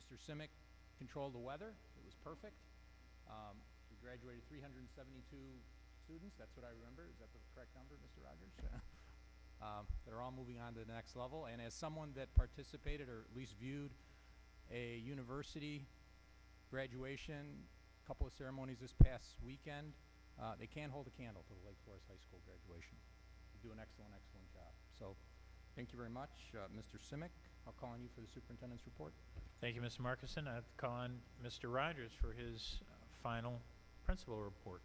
Mr. Simic controlled the weather. It was perfect. We graduated 372 students. That's what I remember. Is that the correct number, Mr. Rogers? That are all moving on to the next level. And as someone that participated or at least viewed a university graduation, a couple of ceremonies this past weekend, they can't hold a candle to the Lake Forest High School graduation. You do an excellent, excellent job. So thank you very much. Mr. Simic, I'll call on you for the superintendent's report. Thank you, Mr. Markison. I have to call on Mr. Rogers for his final principal report.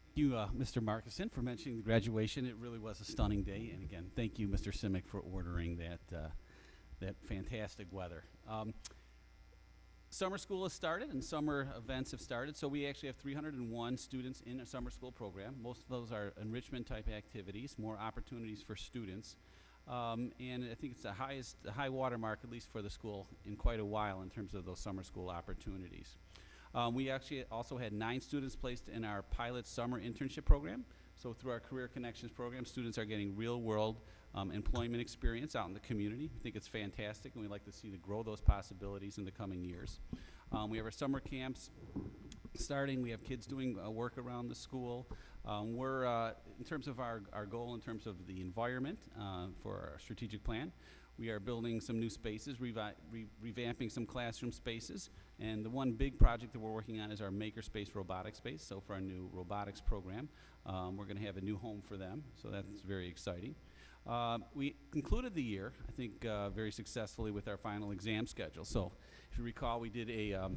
Thank you, Mr. Markison, for mentioning the graduation. It really was a stunning day. And again, thank you, Mr. Simic, for ordering that fantastic weather. Summer school has started and summer events have started. So we actually have 301 students in a summer school program. Most of those are enrichment type activities, more opportunities for students. And I think it's the high water mark, at least for the school, in quite a while in terms of those summer school opportunities. We actually also had 9 students placed in our pilot summer internship program. So through our Career Connections program, students are getting real-world employment experience out in the community. We think it's fantastic, and we'd like to see to grow those possibilities in the coming years. We have our summer camps starting. We have kids doing work around the school. We're, in terms of our goal, in terms of the environment for our strategic plan, we are building some new spaces, revamping some classroom spaces, and the one big project that we're working on is our Makerspace robotics space. So for our new robotics program, we're going to have a new home for them, so that's very exciting. We concluded the year, I think, very successfully with our final exam schedule. So if you recall, we did a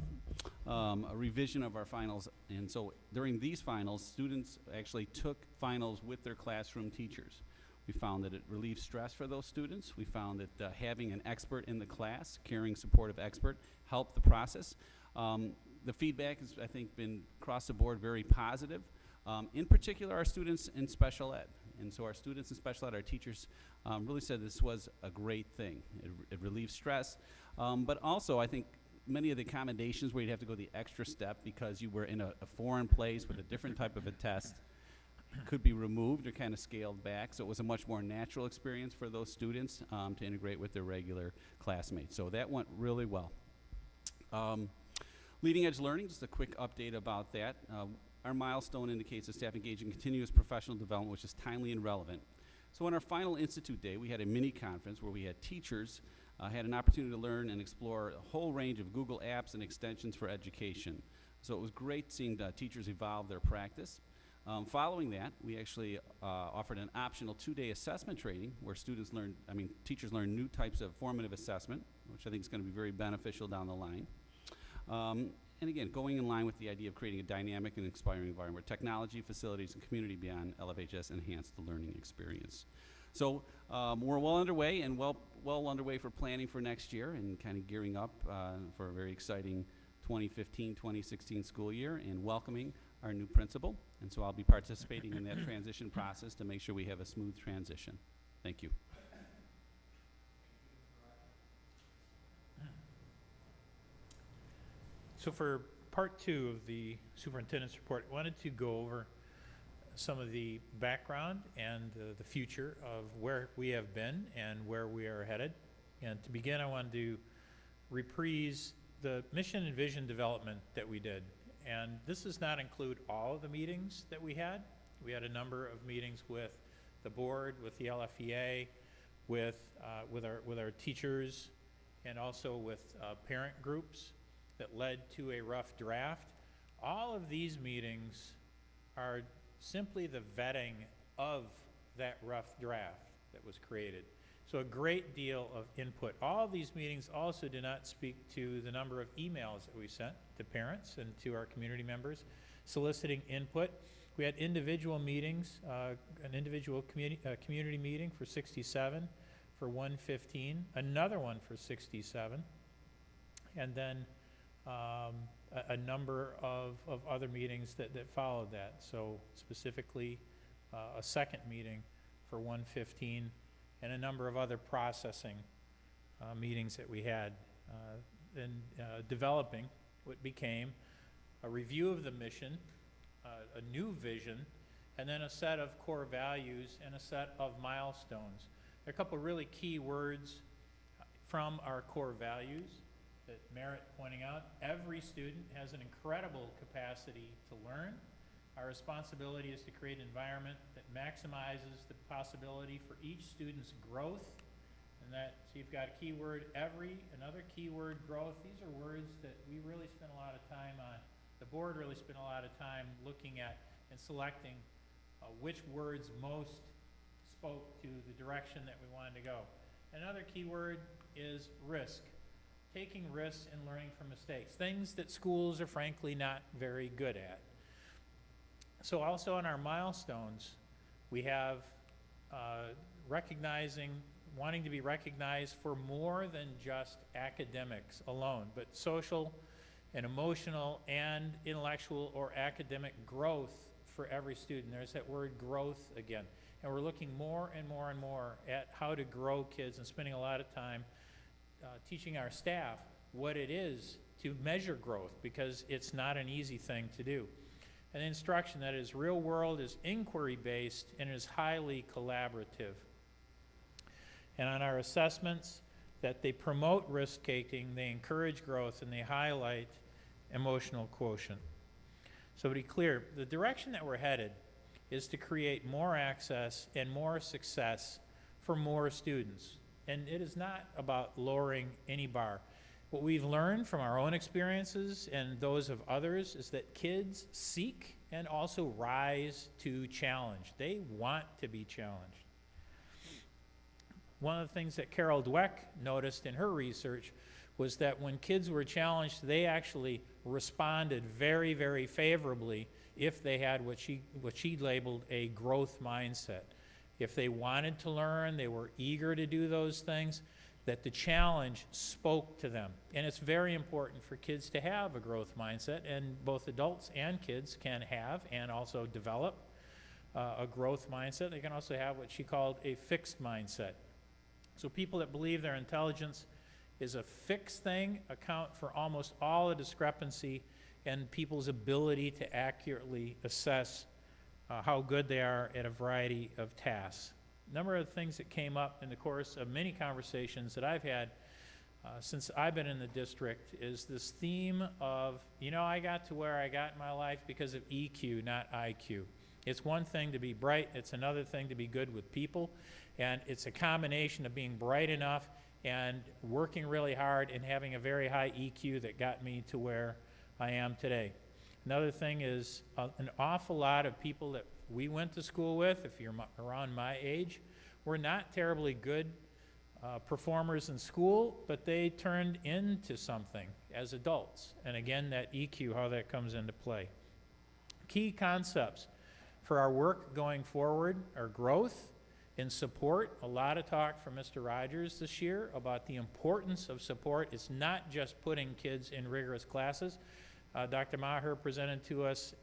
revision of our finals, and so during these finals, students actually took finals with their classroom teachers. We found that it relieved stress for those students. We found that having an expert in the class, caring, supportive expert, helped the process. The feedback has, I think, been across the board very positive. In particular, our students in special ed. And so our students in special ed, our teachers, really said this was a great thing. It relieves stress. But also, I think many of the accommodations where you'd have to go the extra step because you were in a foreign place with a different type of a test could be removed or kind of scaled back. So it was a much more natural experience for those students to integrate with their regular classmates. So that went really well. Leading Edge Learning, just a quick update about that. Our milestone indicates that staff engage in continuous professional development, which is timely and relevant. So on our final Institute Day, we had a mini conference where we had teachers had an opportunity to learn and explore a whole range of Google apps and extensions for education. So it was great seeing teachers evolve their practice. Following that, we actually offered an optional 2-day assessment training where teachers learn new types of formative assessment, which I think is going to be very beneficial down the line. And again, going in line with the idea of creating a dynamic and inspiring environment where technology, facilities, and community beyond LFHS enhance the learning experience. So we're well underway and well underway for planning for next year and kind of gearing up for a very exciting 2015-2016 school year and welcoming our new principal. And so I'll be participating in that transition process to make sure we have a smooth transition. Thank you. So for part 2 of the superintendent's report, I wanted to go over some of the background and the future of where we have been and where we are headed. And to begin, I wanted to reprise the mission and vision development that we did. And this does not include all of the meetings that we had. We had a number of meetings with the board, with the LFEA, with our teachers, and also with parent groups that led to a rough draft. All of these meetings are simply the vetting of that rough draft that was created. So a great deal of input. All of these meetings also do not speak to the number of emails that we sent to parents and to our community members soliciting input. We had individual meetings, an individual community meeting for 67, for 115, another one for 67, and then a number of other meetings that followed that. So specifically a second meeting for 115 and a number of other processing meetings that we had in developing what became a review of the mission, a new vision, and then a set of core values and a set of milestones. There are a couple really key words from our core values that merit pointing out. Every student has an incredible capacity to learn. Our responsibility is to create an environment that maximizes the possibility for each student's growth. And that, so you've got a keyword, every, another keyword, growth. These are words that we really spend a lot of time on. The board really spent a lot of time looking at and selecting which words most spoke to the direction that we wanted to go. Another keyword is risk. Taking risks and learning from mistakes. Things that schools are frankly not very good at. So also on our milestones, we have wanting to be recognized for more than just academics alone, but social and emotional and intellectual or academic growth for every student. There's that word growth again. And we're looking more and more and more at how to grow kids and spending a lot of time teaching our staff what it is to measure growth, because it's not an easy thing to do. And instruction that is real world, is inquiry-based, and is highly collaborative. And on our assessments, that they promote risk-taking, they encourage growth, and they highlight emotional quotient. So to be clear, the direction that we're headed is to create more access and more success for more students. And it is not about lowering any bar. What we've learned from our own experiences and those of others is that kids seek and also rise to challenge. They want to be challenged. One of the things that Carol Dweck noticed in her research was that when kids were challenged, they actually responded very, very favorably if they had what she labeled a growth mindset. If they wanted to learn, they were eager to do those things, that the challenge spoke to them. And it's very important for kids to have a growth mindset, and both adults and kids can have and also develop a growth mindset. They can also have what she called a fixed mindset. So people that believe their intelligence is a fixed thing account for almost all the discrepancy in people's ability to accurately assess how good they are at a variety of tasks. A number of things that came up in the course of many conversations that I've had since I've been in the district is this theme of, I got to where I got in my life because of EQ, not IQ. It's one thing to be bright, it's another thing to be good with people, and it's a combination of being bright enough and working really hard and having a very high EQ that got me to where I am today. Another thing is an awful lot of people that we went to school with, if you're around my age, were not terribly good performers in school, but they turned into something as adults. And again, that EQ, how that comes into play. Key concepts for our work going forward are growth and support. A lot of talk from Mr. Rogers this year about the importance of support. It's not just putting kids in rigorous classes. Dr. Maher presented to us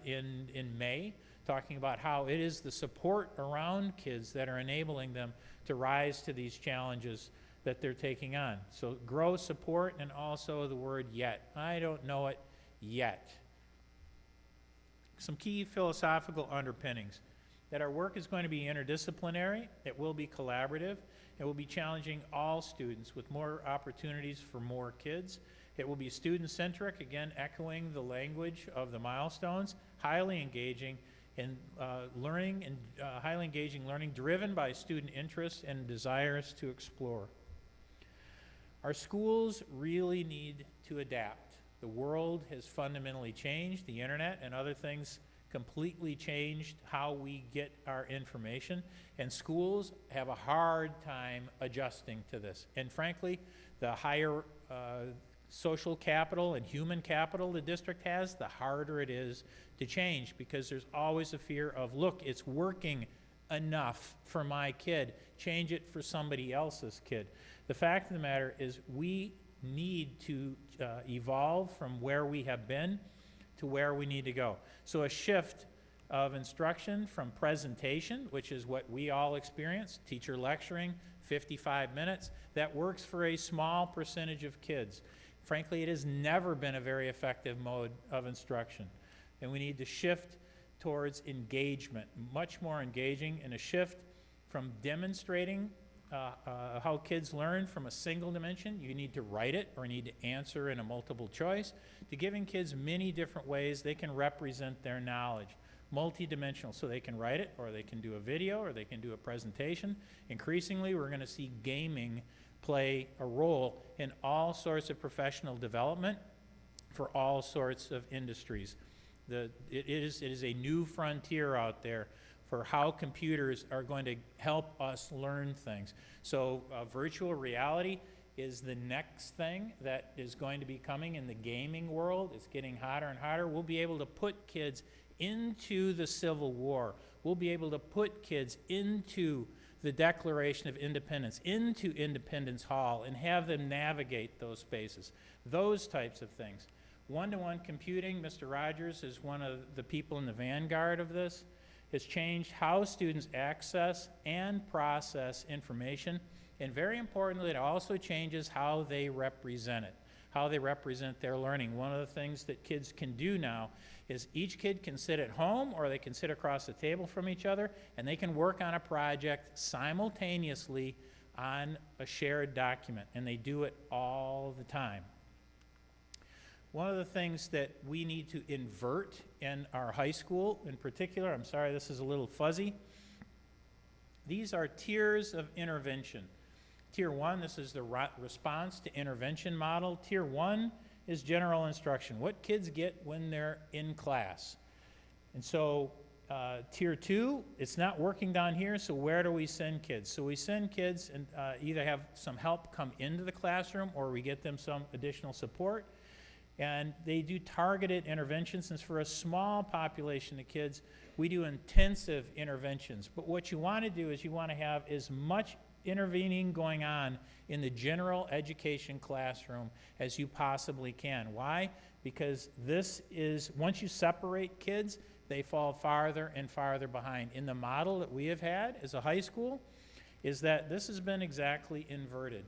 in May, talking about how it is the support around kids that are enabling them to rise to these challenges that they're taking on. So grow, support, and also the word yet. I don't know it yet. Some key philosophical underpinnings. That our work is going to be interdisciplinary, it will be collaborative, it will be challenging all students with more opportunities for more kids. It will be student-centric, again echoing the language of the milestones, highly engaging in learning and highly engaging learning driven by student interests and desires to explore. Our schools really need to adapt. The world has fundamentally changed. The internet and other things completely changed how we get our information, and schools have a hard time adjusting to this. And frankly, the higher social capital and human capital the district has, the harder it is to change, because there's always a fear of, look, it's working enough for my kid, change it for somebody else's kid. The fact of the matter is we need to evolve from where we have been to where we need to go. So a shift of instruction from presentation, which is what we all experience, teacher lecturing, 55 minutes, that works for a small percentage of kids. Frankly, it has never been a very effective mode of instruction. And we need to shift towards engagement, much more engaging, and a shift from demonstrating how kids learn from a single dimension, you need to write it or need to answer in a multiple choice, to giving kids many different ways they can represent their knowledge. Multi-dimensional, so they can write it, or they can do a video, or they can do a presentation. Increasingly, we're going to see gaming play a role in all sorts of professional development for all sorts of industries. It is a new frontier out there for how computers are going to help us learn things. So virtual reality is the next thing that is going to be coming in the gaming world. It's getting hotter and hotter. We'll be able to put kids into the Civil War. We'll be able to put kids into the Declaration of Independence, into Independence Hall, and have them navigate those spaces. Those types of things. One-to-one computing, Mr. Rogers is one of the people in the vanguard of this, has changed how students access and process information, and very importantly, it also changes how they represent it, how they represent their learning. One of the things that kids can do now is each kid can sit at home, or they can sit across the table from each other, and they can work on a project simultaneously on a shared document, and they do it all the time. One of the things that we need to invert in our high school in particular, I'm sorry this is a little fuzzy, these are tiers of intervention. Tier 1, this is the response to intervention model. Tier 1 is general instruction, what kids get when they're in class. And so Tier 2, it's not working down here, so where do we send kids? So we send kids and either have some help come into the classroom, or we get them some additional support. And they do targeted interventions, and for a small population of kids, we do intensive interventions. But what you want to do is you want to have as much intervening going on in the general education classroom as you possibly can. Why? Because this is, once you separate kids, they fall farther and farther behind. In the model that we have had as a high school, is that this has been exactly inverted.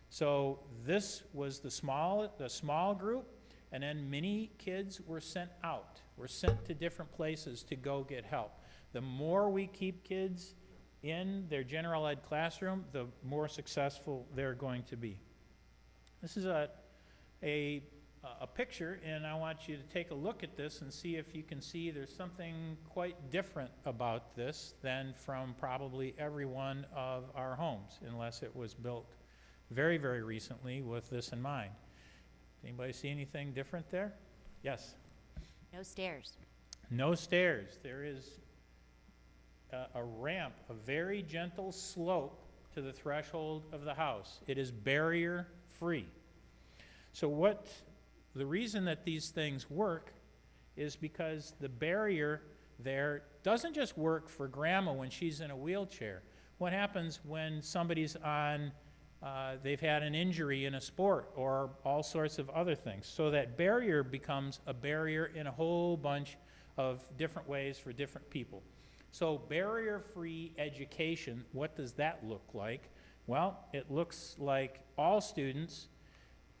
So this was the small group, and then many kids were sent out, were sent to different places to go get help. The more we keep kids in their general ed classroom, the more successful they're going to be. This is a picture, and I want you to take a look at this and see if you can see there's something quite different about this than from probably every one of our homes, unless it was built very, very recently with this in mind. Anybody see anything different there? Yes? No stairs. No stairs. There is a ramp, a very gentle slope to the threshold of the house. It is barrier-free. So the reason that these things work is because the barrier there doesn't just work for grandma when she's in a wheelchair. What happens when somebody's on, they've had an injury in a sport or all sorts of other things? So that barrier becomes a barrier in a whole bunch of different ways for different people. So barrier-free education, what does that look like? Well, it looks like all students,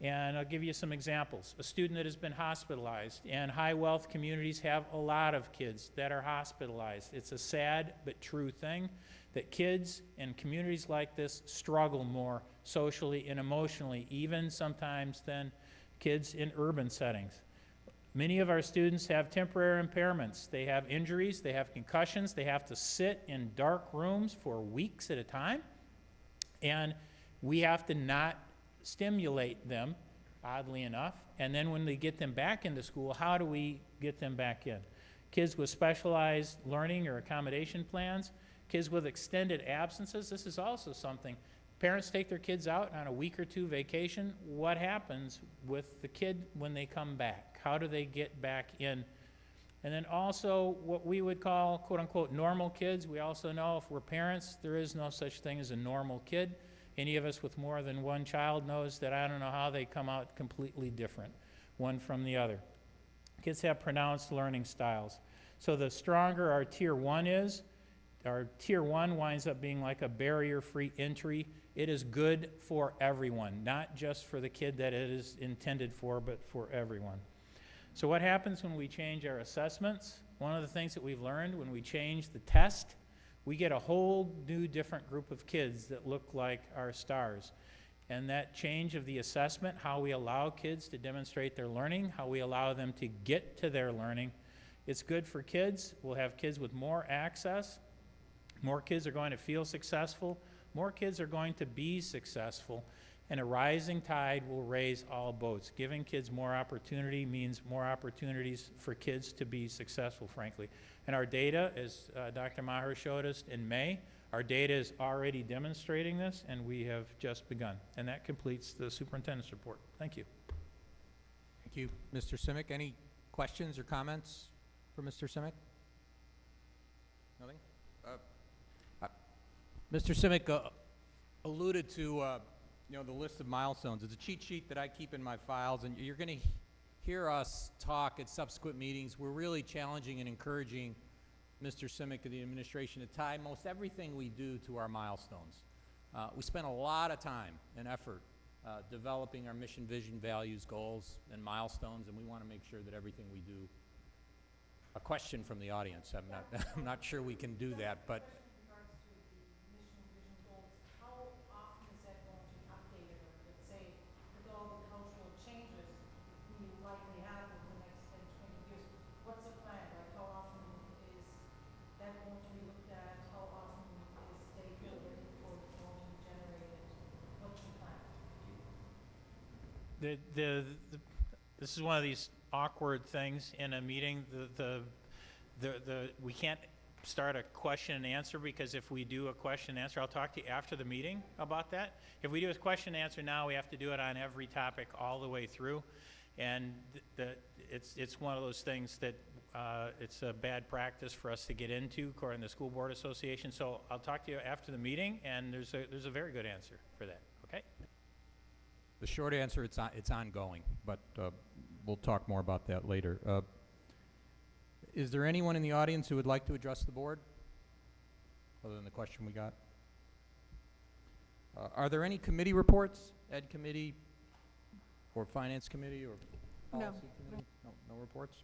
and I'll give you some examples. A student that has been hospitalized, and high-wealth communities have a lot of kids that are hospitalized. It's a sad but true thing that kids in communities like this struggle more socially and emotionally, even sometimes than kids in urban settings. Many of our students have temporary impairments. They have injuries, they have concussions, they have to sit in dark rooms for weeks at a time, and we have to not stimulate them, oddly enough, and then when they get them back into school, how do we get them back in? Kids with specialized learning or accommodation plans, kids with extended absences, this is also something. Parents take their kids out on a week or two vacation. What happens with the kid when they come back? How do they get back in? And then also what we would call, quote unquote, normal kids. We also know if we're parents, there is no such thing as a normal kid. Any of us with more than one child knows that I don't know how they come out completely different, one from the other. Kids have pronounced learning styles. So the stronger our tier 1 is, our tier 1 winds up being like a barrier-free entry. It is good for everyone, not just for the kid that it is intended for, but for everyone. So what happens when we change our assessments? One of the things that we've learned when we change the test, we get a whole new different group of kids that look like our stars. And that change of the assessment, how we allow kids to demonstrate their learning, how we allow them to get to their learning, it's good for kids. We'll have kids with more access. More kids are going to feel successful. More kids are going to be successful. And a rising tide will raise all boats. Giving kids more opportunity means more opportunities for kids to be successful, frankly. And our data, as Dr. Maher showed us in May, our data is already demonstrating this, and we have just begun. And that completes the superintendent's report. Thank you. Thank you, Mr. Simic. Any questions or comments for Mr. Simic? Nothing? Mr. Simic alluded to the list of milestones. It's a cheat sheet that I keep in my files, and you're going to hear us talk at subsequent meetings. We're really challenging and encouraging Mr. Simic and the administration to tie most everything we do to our milestones. We spend a lot of time and effort developing our mission, vision, values, goals, and milestones, and we want to make sure that everything we do. A question from the audience. I'm not sure we can do that, but. This is one of these awkward things in a meeting. We can't start a question and answer, because if we do a question and answer, I'll talk to you after the meeting about that. If we do a question and answer now, we have to do it on every topic all the way through. And it's one of those things that it's a bad practice for us to get into, according to the School Board Association. So I'll talk to you after the meeting, and there's a very good answer for that, okay? The short answer, it's ongoing, but we'll talk more about that later. Is there anyone in the audience who would like to address the board, other than the question we got? Are there any committee reports? Ed committee, or finance committee, or policy committee? No reports?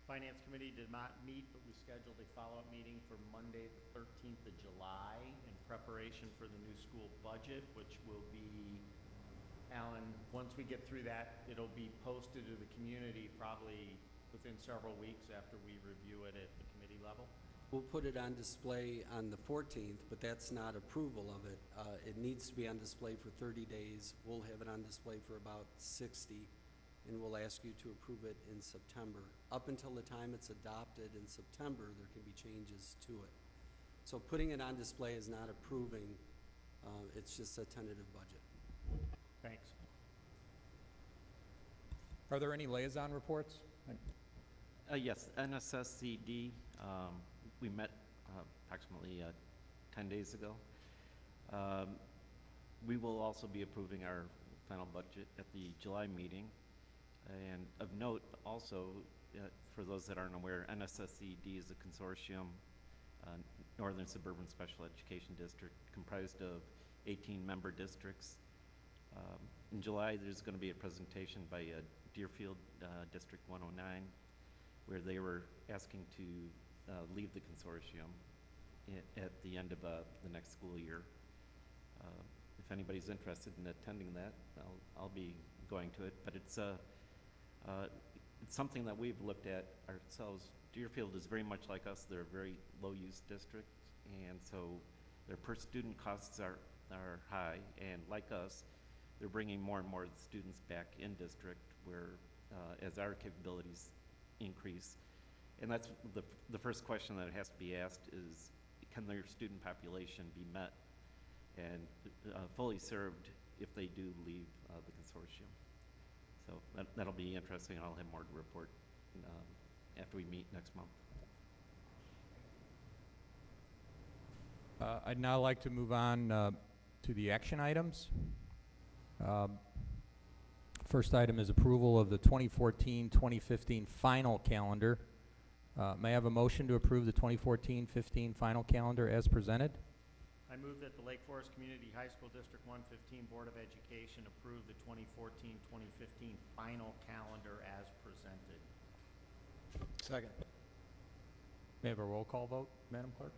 Finance committee did not meet, but we scheduled a follow-up meeting for Monday, the 13th of July, in preparation for the new school budget, which will be, Alan, once we get through that, it'll be posted to the community probably within several weeks after we review it at the committee level. We'll put it on display on the 14th, but that's not approval of it. It needs to be on display for 30 days. We'll have it on display for about 60, and we'll ask you to approve it in September. Up until the time it's adopted in September, there can be changes to it. So putting it on display is not approving. It's just a tentative budget. Thanks. Are there any liaison reports? Yes, NSSCD, we met approximately 10 days ago. We will also be approving our final budget at the July meeting. And of note also, for those that aren't aware, NSSCD is a consortium, Northern Suburban Special Education District, comprised of 18 member districts. In July, there's going to be a presentation by Deerfield District 109, where they were asking to leave the consortium at the end of the next school year. If anybody's interested in attending that, I'll be going to it. But it's something that we've looked at ourselves. Deerfield is very much like us. They're a very low-use district, and so their per-student costs are high. And like us, they're bringing more and more students back in district, where as our capabilities increase. And that's the first question that has to be asked is, can their student population be met and fully served if they do leave the consortium? So that'll be interesting. I'll have more to report after we meet next month. I'd now like to move on to the action items. First item is approval of the 2014-2015 final calendar. May I have a motion to approve the 2014-15 final calendar as presented? I move that the Lake Forest Community High School District 115 Board of Education approve the 2014-2015 final calendar as presented. Second. May I have a roll call vote, Madam Clerk?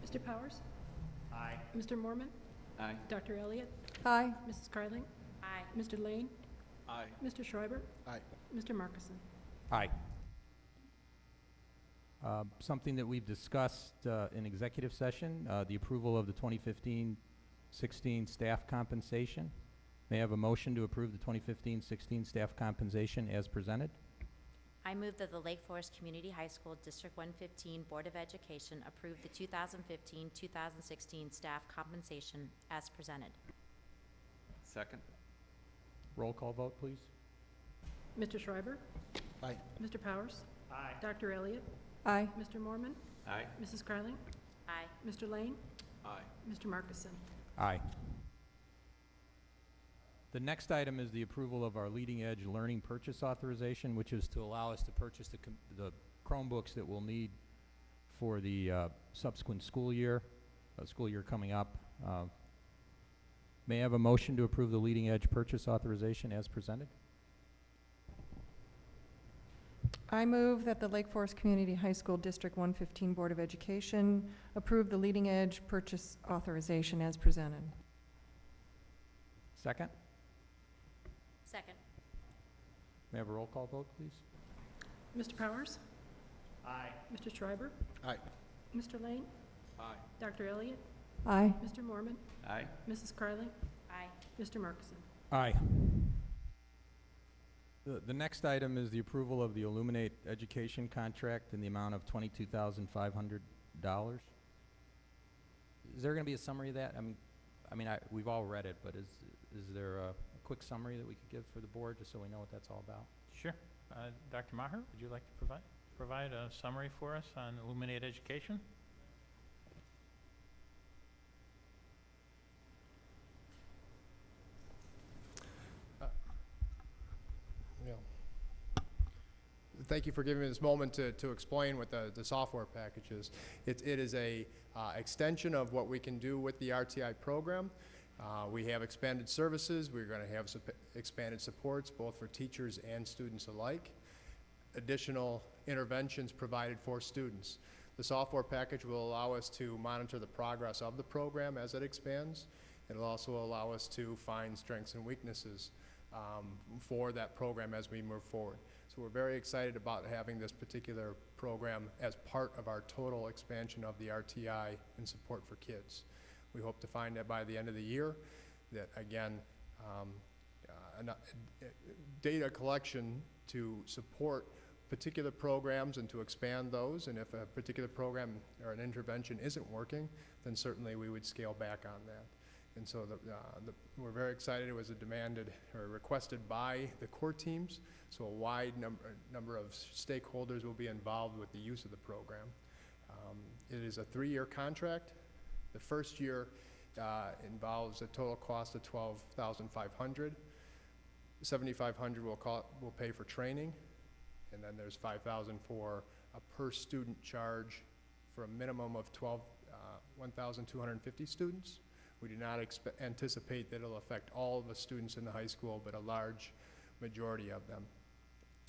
Mr. Powers? Aye. Mr. Mormon? Aye. Dr. Elliott? Aye. Mrs. Carling? Aye. Mr. Lane? Aye. Mr. Schreiber? Aye. Mr. Markison? Aye. Something that we've discussed in executive session, the approval of the 2015-16 staff compensation. May I have a motion to approve the 2015-16 staff compensation as presented? I move that the Lake Forest Community High School District 115 Board of Education approve the 2015-2016 staff compensation as presented. Second? Roll call vote, please. Mr. Schreiber? Aye. Mr. Powers? Aye. Dr. Elliott? Aye. Mr. Mormon? Aye. Mrs. Carling? Aye. Mr. Lane? Aye. Mr. Markison? Aye. The next item is the approval of our leading edge learning purchase authorization, which is to allow us to purchase the Chromebooks that we'll need for the subsequent school year coming up. May I have a motion to approve the leading edge purchase authorization as presented? I move that the Lake Forest Community High School District 115 Board of Education approve the leading edge purchase authorization as presented. Second? Second. May I have a roll call vote, please? Mr. Powers? Aye. Mr. Schreiber? Aye. Mr. Lane? Aye. Dr. Elliott? Aye. Mr. Mormon? Aye. Mrs. Carling? Aye. Mr. Markison? Aye. The next item is the approval of the Illuminate Education contract in the amount of $22,500. Is there going to be a summary of that? We've all read it, but is there a quick summary that we could give for the board, just so we know what that's all about? Sure. Dr. Maher, would you like to provide a summary for us on Illuminate Education? Thank you for giving me this moment to explain what the software package is. It is a extension of what we can do with the RTI program. We have expanded services. We're going to have expanded supports both for teachers and students alike. Additional interventions provided for students. The software package will allow us to monitor the progress of the program as it expands. It'll also allow us to find strengths and weaknesses for that program as we move forward. So we're very excited about having this particular program as part of our total expansion of the RTI and support for kids. We hope to find that by the end of the year, that again, data collection to support particular programs and to expand those, and if a particular program or an intervention isn't working, then certainly we would scale back on that. And so we're very excited. It was demanded or requested by the core teams, so a wide number of stakeholders will be involved with the use of the program. It is a 3-year contract. The first year involves a total cost of $12,500. $7,500 will pay for training, and then there's $5,000 for a per student charge for a minimum of 1,250 students. We do not anticipate that it'll affect all of the students in the high school, but a large majority of them.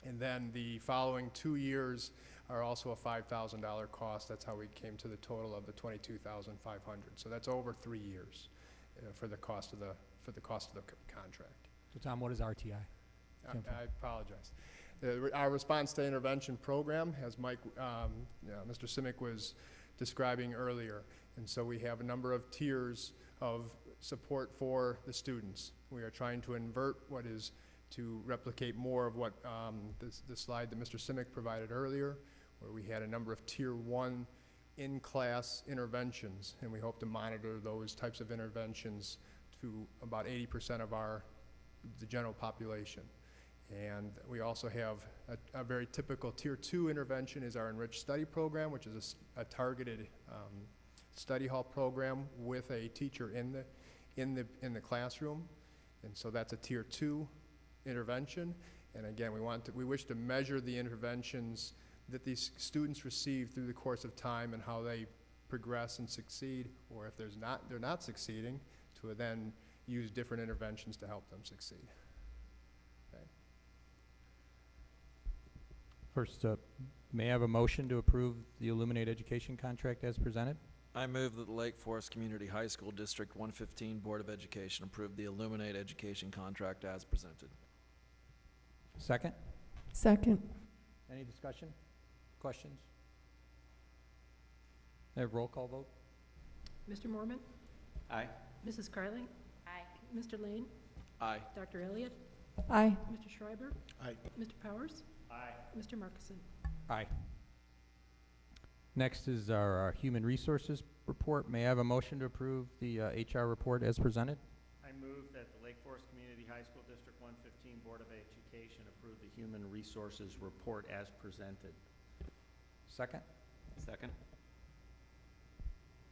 And then the following 2 years are also a $5,000 cost. That's how we came to the total of the $22,500. So that's over 3 years for the cost of the contract. So Tom, what is RTI? I apologize. Our response to intervention program, as Mr. Simic was describing earlier, and so we have a number of tiers of support for the students. We are trying to invert what is to replicate more of what the slide that Mr. Simic provided earlier, where we had a number of tier 1 in-class interventions, and we hope to monitor those types of interventions to about 80% of the general population. And we also have a very typical tier 2 intervention is our enriched study program, which is a targeted study hall program with a teacher in the classroom, and so that's a tier 2 intervention. And again, we wish to measure the interventions that these students receive through the course of time and how they progress and succeed, or if they're not succeeding, to then use different interventions to help them succeed. Okay. First, may I have a motion to approve the Illuminate Education contract as presented? I move that the Lake Forest Community High School District 115 Board of Education approve the Illuminate Education contract as presented. Second? Second. Any discussion? Questions? Have roll call vote? Mr. Mormon? Aye. Mrs. Carling? Aye. Mr. Lane? Aye. Dr. Elliott? Aye. Mr. Schreiber? Aye. Mr. Powers? Aye. Mr. Markison? Aye. Next is our Human Resources report. May I have a motion to approve the HR report as presented? I move that the Lake Forest Community High School District 115 Board of Education approve the Human Resources report as presented. Second? Second?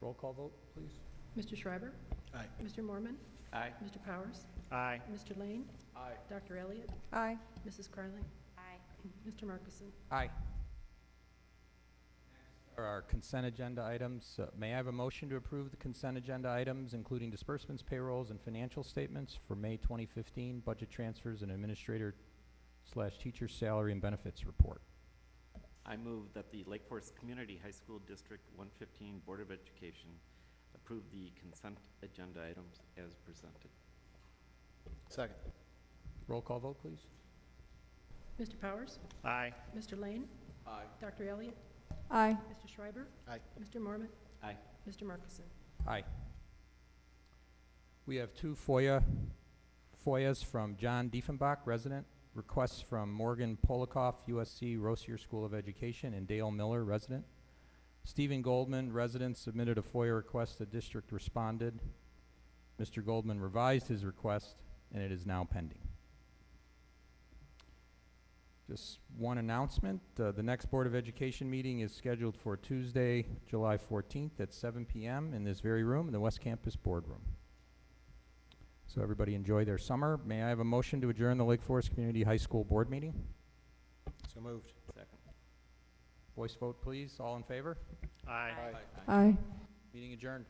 Roll call vote, please. Mr. Schreiber? Aye. Mr. Mormon? Aye. Mr. Powers? Aye. Mr. Lane? Aye. Dr. Elliott? Aye. Mrs. Carling? Aye. Mr. Markison? Aye. For our consent agenda items, may I have a motion to approve the consent agenda items, including disbursements, payrolls, and financial statements for May 2015, budget transfers, and administrator/teacher salary and benefits report? I move that the Lake Forest Community High School District 115 Board of Education approve the consent agenda items as presented. Second. Roll call vote, please. Mr. Powers? Aye. Mr. Lane? Aye. Dr. Elliott? Aye. Mr. Schreiber? Aye. Mr. Mormon? Aye. Mr. Markison? Aye. We have two FOIAs from John Diefenbach, resident, requests from Morgan Polikoff, USC Rossier School of Education, and Dale Miller, resident. Stephen Goldman, resident, submitted a FOIA request. The district responded. Mr. Goldman revised his request, and it is now pending. Just one announcement, the next Board of Education meeting is scheduled for Tuesday, July 14th at 7 p.m. in this very room, in the West Campus Boardroom. So everybody enjoy their summer. May I have a motion to adjourn the Lake Forest Community High School Board meeting? So moved. Second. Voice vote, please. All in favor? Aye. Aye. Meeting adjourned.